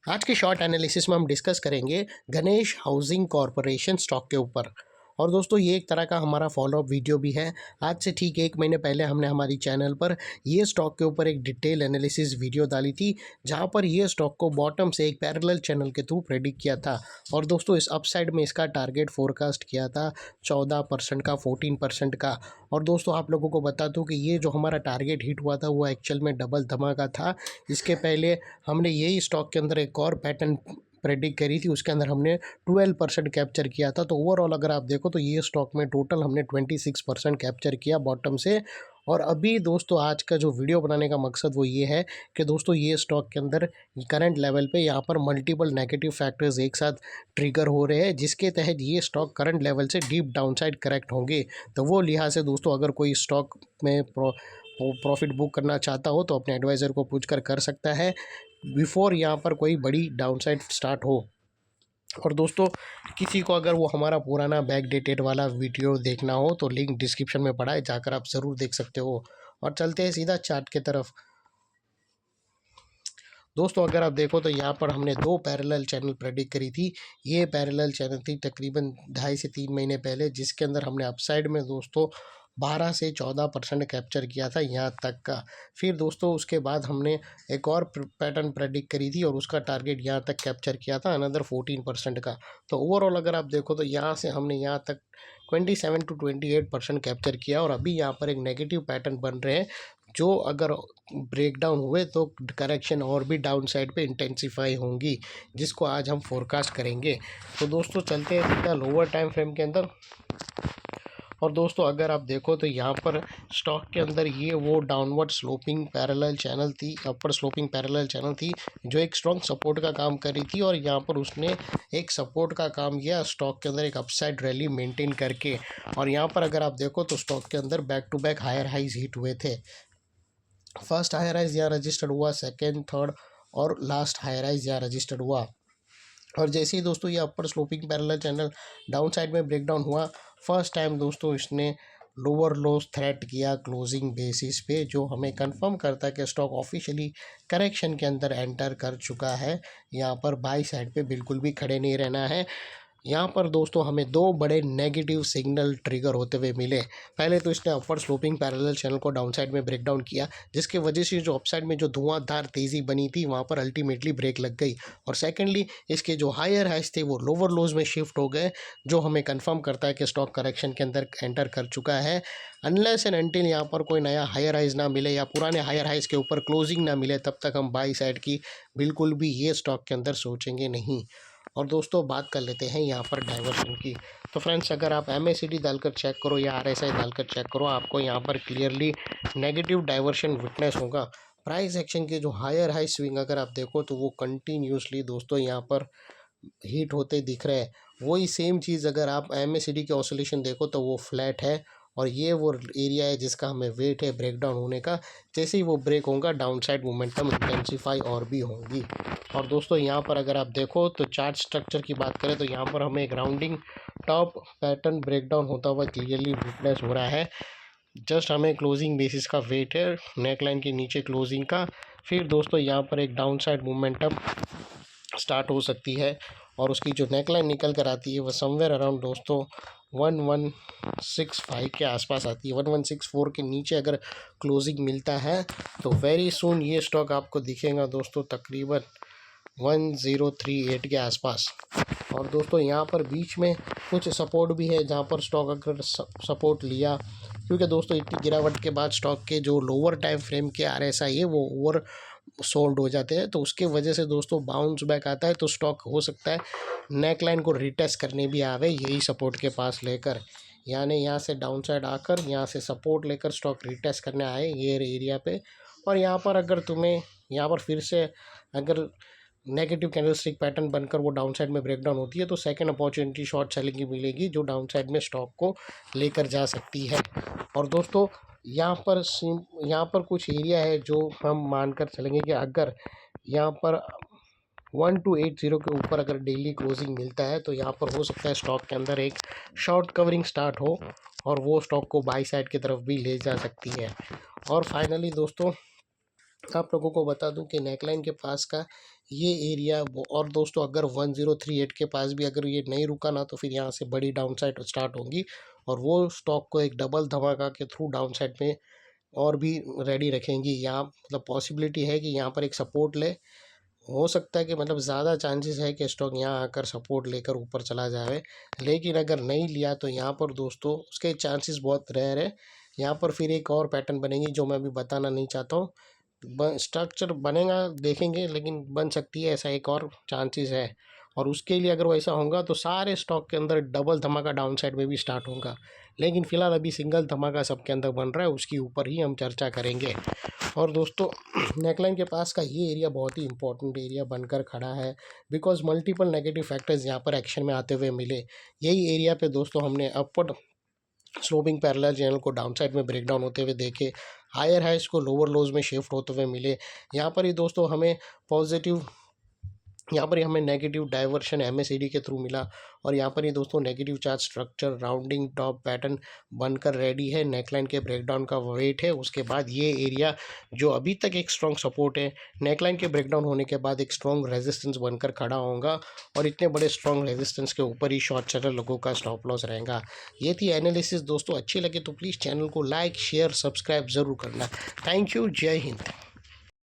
आज के short analysis में हम डिस्कस करेंगे गणेश हाउसिंग कॉरपोरेशन स्टॉक के ऊपर। और दोस्तों ये एक तरह का हमारा फॉलोअप वीडियो भी है। आज से ठीक 1 महीने पहले हमने हमारी चैनल पर ये स्टॉक के ऊपर एक डिटेल एनालिसिस वीडियो डाली थी, जहां पर ये स्टॉक को बॉटम से एक पैरेलल चैनल के थ्रू प्रेडिक्ट किया था। और दोस्तों इस अपसाइड में इसका टारगेट फोरकास्ट किया था 14% का, 14% का। और दोस्तों आप लोगों को बता दूं कि ये जो हमारा टारगेट हिट हुआ था वो एक्चुअल में डबल धमाका था। इसके पहले हमने यही स्टॉक के अंदर एक और पैटर्न प्रेडिक्ट करी थी, उसके अंदर हमने 12% कैप्चर किया था। तो ओवरऑल अगर आप देखो तो ये स्टॉक में टोटल हमने 26% कैप्चर किया बॉटम से। और अभी दोस्तों आज का जो वीडियो बनाने का मकसद वो ये है कि दोस्तों ये स्टॉक के अंदर करंट लेवल पे यहाँ पर मल्टीपल नेगेटिव फैक्टर्स एक साथ ट्रिगर हो रहे हैं, जिसके तहत ये स्टॉक करंट लेवल से डीप डाउनसाइड करेक्ट होंगे। तो वो लिहाज से दोस्तों अगर कोई स्टॉक में प्रॉफिट बुक करना चाहता हो तो अपने एडवाइज़र को पूछकर कर सकता है बिफोर यहाँ पर कोई बड़ी डाउनसाइड स्टार्ट हो। और दोस्तों किसी को अगर वो हमारा पुराना बैक डेटेड वाला वीडियो देखना हो तो लिंक डिस्क्रिप्शन में पड़ा है, जाकर आप ज़रूर देख सकते हो। और चलते हैं सीधा चार्ट की तरफ। दोस्तों अगर आप देखो तो यहाँ पर हमने 2 पैरेलल चैनल प्रेडिक्ट करी थी। ये पैरेलल चैनल थी तकरीबन 2.5 से 3 महीने पहले, जिसके अंदर हमने अपसाइड में दोस्तों 12 से 14% कैप्चर किया था यहाँ तक का। फिर दोस्तों उसके बाद हमने एक और पैटर्न प्रेडिक्ट करी थी और उसका टारगेट यहाँ तक कैप्चर किया था अनदर 14% का। तो ओवरऑल अगर आप देखो तो यहाँ से हमने यहाँ तक 27 से 28% कैप्चर किया। और अभी यहाँ पर एक नेगेटिव पैटर्न बन रहे हैं, जो अगर ब्रेकडाउन हुए तो करेक्शन और भी डाउन साइड पे इंटेंसिफाई होंगी, जिसको आज हम फोरकास्ट करेंगे। तो दोस्तों चलते हैं सीधा लोअर टाइम फ्रेम के अंदर। और दोस्तों अगर आप देखो तो यहाँ पर स्टॉक के अंदर ये वो डाउनवर्ड स्लोपिंग पैरेलल चैनल थी, अपर स्लोपिंग पैरेलल चैनल थी, जो एक स्ट्रॉन्ग सपोर्ट का काम कर रही थी। और यहाँ पर उसने एक सपोर्ट का काम किया स्टॉक के अंदर एक अपसाइड रैली मेंटेन करके। और यहाँ पर अगर आप देखो तो स्टॉक के अंदर back to back higher highs hit हुए थे। फर्स्ट हायर राइज यहाँ रजिस्टर्ड हुआ, सेकेंड, थर्ड और लास्ट हायर राइज यहाँ रजिस्टर्ड हुआ। और जैसे ही दोस्तों ये upper sloping parallel channel down side में ब्रेकडाउन हुआ, फर्स्ट टाइम दोस्तों इसने लोअर लोज थ्रेट किया क्लोजिंग बेसिस पे, जो हमें कंफर्म करता है कि स्टॉक ऑफिशियली करेक्शन के अंदर एंटर कर चुका है। यहाँ पर बाई साइड पे बिल्कुल भी खड़े नहीं रहना है। यहाँ पर दोस्तों हमें 2 बड़े नेगेटिव सिग्नल ट्रिगर होते हुए मिले। पहले तो इसने अपर स्लोपिंग पैरेलल चैनल को डाउनसाइड में ब्रेकडाउन किया, जिसकी वजह से जो अपसाइड में जो धुआंधार तेज़ी बनी थी वहाँ पर अल्टीमेटली ब्रेक लग गई। और सेकेंडली इसके जो हायर हाइज थे वो लोअर लोज में शिफ्ट हो गए, जो हमें कंफर्म करता है कि स्टॉक करेक्शन के अंदर एंटर कर चुका है। अनलेस एंड अनटिल यहाँ पर कोई नया हायर हाइज ना मिले या पुराने हायर हाइज के ऊपर क्लोजिंग ना मिले, तब तक हम बाई साइड की बिल्कुल भी ये स्टॉक के अंदर सोचेंगे नहीं। और दोस्तों बात कर लेते हैं यहाँ पर डाइवर्शन की। तो फ्रेंड्स अगर आप MACD डालकर चेक करो या RSI डालकर चेक करो, आपको यहाँ पर क्लियरली नेगेटिव डाइवर्शन विटनेस होगा। प्राइस एक्शन के जो हायर हाई स्विंग अगर आप देखो तो वो कंटिन्यूसली दोस्तों यहाँ पर हीट होते दिख रहे हैं। वही सेम चीज़ अगर आप MACD के ऑसिलेशन देखो तो वो फ्लैट है। और ये वो एरिया है जिसका हमें वेट है ब्रेकडाउन होने का। जैसे ही वो ब्रेक होगा डाउन साइड मोमेंटम इंटेंसिफाई और भी होंगी। और दोस्तों यहाँ पर अगर आप देखो तो चार्ट स्ट्रक्चर की बात करें तो यहाँ पर हमें एक राउंडिंग टॉप पैटर्न ब्रेकडाउन होता हुआ क्लियरली विटनेस हो रहा है। जस्ट हमें क्लोजिंग बेसिस का वेट है नेकलाइन के नीचे क्लोजिंग का। फिर दोस्तों यहाँ पर एक डाउन साइड मोमेंटम स्टार्ट हो सकती है और उसकी जो नेकलाइन निकल कर आती है वो समवेयर अराउंड दोस्तों 1165 के आसपास आती है। 1164 के नीचे अगर क्लोजिंग मिलता है तो वेरी सून ये स्टॉक आपको दिखेगा दोस्तों तकरीबन 1038 के आसपास। और दोस्तों यहाँ पर बीच में कुछ सपोर्ट भी है, जहाँ पर स्टॉक अगर सपोर्ट लिया, क्योंकि दोस्तों इतनी गिरावट के बाद स्टॉक के जो लोअर टाइम फ्रेम के RSI है वो ओवर सोल्ड हो जाते हैं, तो उसके वजह से दोस्तों बाउंस बैक आता है। तो स्टॉक हो सकता है नेकलाइन को रिटेस्ट करने भी आवे यही सपोर्ट के पास लेकर, यानी यहाँ से डाउन साइड आकर यहाँ से सपोर्ट लेकर स्टॉक रिटेस्ट करने आए ये एरिया पे। और यहाँ पर अगर तुम्हें यहाँ पर फिर से अगर नेगेटिव कैंडलस्टिक पैटर्न बनकर वो डाउन साइड में ब्रेकडाउन होती है तो सेकंड अपॉर्चुनिटी शॉर्ट सेलिंग की मिलेगी, जो डाउन साइड में स्टॉक को लेकर जा सकती है। और दोस्तों यहाँ पर कुछ एरिया है जो हम मानकर चलेंगे कि अगर यहाँ पर 1280 के ऊपर अगर डेली क्लोजिंग मिलता है तो यहाँ पर हो सकता है स्टॉक के अंदर एक शॉर्ट कवरिंग स्टार्ट हो और वो स्टॉक को बाई साइड की तरफ भी ले जा सकती है। और फाइनली दोस्तों आप लोगों को बता दूं कि नेकलाइन के पास का ये एरिया और दोस्तों अगर 1038 के पास भी अगर ये नहीं रुका ना तो फिर यहाँ से बड़ी डाउन साइड स्टार्ट होंगी और वो स्टॉक को एक डबल धमाका के थ्रू डाउन साइड में और भी रेडी रखेंगी। यहाँ मतलब पॉसिबिलिटी है कि यहाँ पर एक सपोर्ट ले, हो सकता है कि मतलब ज़्यादा चांसेस है कि स्टॉक यहाँ आकर सपोर्ट लेकर ऊपर चला जाए, लेकिन अगर नहीं लिया तो यहाँ पर दोस्तों उसके चांसेस बहुत रेयर है। यहाँ पर फिर एक और पैटर्न बनेगी जो मैं अभी बताना नहीं चाहता हूँ। स्ट्रक्चर बनेगा देखेंगे, लेकिन बन सकती है ऐसा एक और चांसेस है। और उसके लिए अगर वैसा होगा तो सारे स्टॉक के अंदर डबल धमाका डाउन साइड में भी स्टार्ट होगा, लेकिन फिलहाल अभी सिंगल धमाका सबके अंदर बन रहा है, उसके ऊपर ही हम चर्चा करेंगे। और दोस्तों नेकलाइन के पास का ये एरिया बहुत ही इंपॉर्टेंट एरिया बनकर खड़ा है, बिकॉज मल्टीपल नेगेटिव फैक्टर्स यहाँ पर एक्शन में आते हुए मिले। यही एरिया पे दोस्तों हमने अपवर्ड स्लोपिंग पैरेलल चैनल को डाउन साइड में ब्रेक डाउन होते हुए देखे, हायर हाइस को लोअर लोज में शिफ्ट होते हुए मिले। यहाँ पर ही दोस्तों हमें पॉजिटिव, यहाँ पर ही हमें नेगेटिव डाइवर्शन एमएसईडी के थ्रू मिला, और यहाँ पर ही दोस्तों negative charge structure rounding top pattern बनकर रेडी है। नेकलाइन के ब्रेकडाउन का वेट है, उसके बाद ये एरिया जो अभी तक एक स्ट्रॉन्ग सपोर्ट है, नेकलाइन के ब्रेकडाउन होने के बाद एक स्ट्रॉन्ग रेजिस्टेंस बनकर खड़ा होगा, और इतने बड़े स्ट्रॉन्ग रेजिस्टेंस के ऊपर ही शॉर्ट चैनल लोगों का स्टॉप लॉस रहेगा। ये थी एनालिसिस दोस्तों। अच्छी लगे तो प्लीज़ चैनल को लाइक शेयर सब्सक्राइब ज़रूर करना। थैंक यू, जय हिंद।